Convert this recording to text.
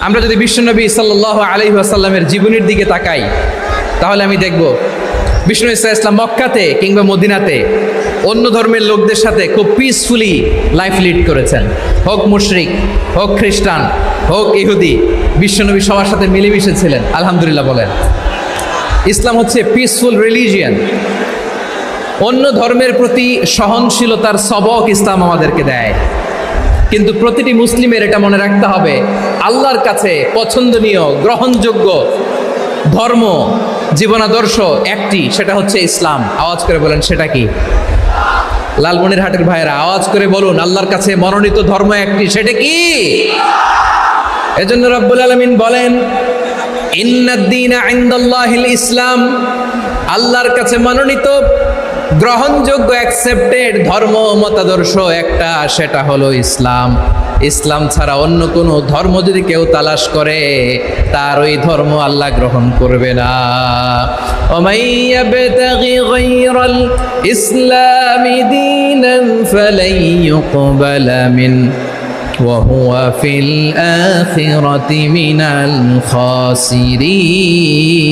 আমরা যদি বিশ্বনবী সাল্লাল্লাহু আলাইহি ওয়াসাল্লামের জীবনের দিকে তাকাই, তাহলে আমি দেখব বিষ্ণু ইসলাম মক্কাতে কিংবা মদিনাতে অন্য ধর্মের লোকদের সাথে খুব পিসফুলি লাইফ লিড করেছেন। হোক মুশরিক, হোক খ্রিস্টান, হোক ইহুদি, বিশ্বনবী সবার সাথে মিলেমিশে ছিলেন। আলহামদুলিল্লাহ বলেন। ইসলাম হচ্ছে পিসফুল রিলিজিয়ান। অন্য ধর্মের প্রতি সহনশীলতার সবক ইসলাম আমাদেরকে দেয়। কিন্তু প্রতিটি মুসলিমের এটা মনে রাখতে হবে, আল্লাহর কাছে পছন্দনীয় গ্রহণযোগ্য ধর্ম জীবনাদর্শ একটি, সেটা হচ্ছে ইসলাম। আওয়াজ করে বলেন, সেটা কি? লালমনিরহাটের ভাইয়েরা আওয়াজ করে বলুন, আল্লাহর কাছে মনোনীত ধর্ম একটি, সেটা কি? এজন্য রব্বুল আলামিন বলেন, ইন্নাদ-দীনা ইনদাল্লাহিল ইসলাম, আল্লাহর কাছে মনোনীত গ্রহণযোগ্য অ্যাকসেপ্টেড ধর্ম মতাদর্শ একটা, সেটা হলো ইসলাম। ইসলাম ছাড়া অন্য কোনো ধর্ম যদি কেউ তালাশ করে, তার ওই ধর্ম আল্লাহ গ্রহণ করবে না। ওমাই ইয়াবতাগি গায়রাল ইসলামি দীনান ফালাই ইউকবালা মিন ওয়া হুয়া ফিল আখিরাতি মিনাল খাসিরিন।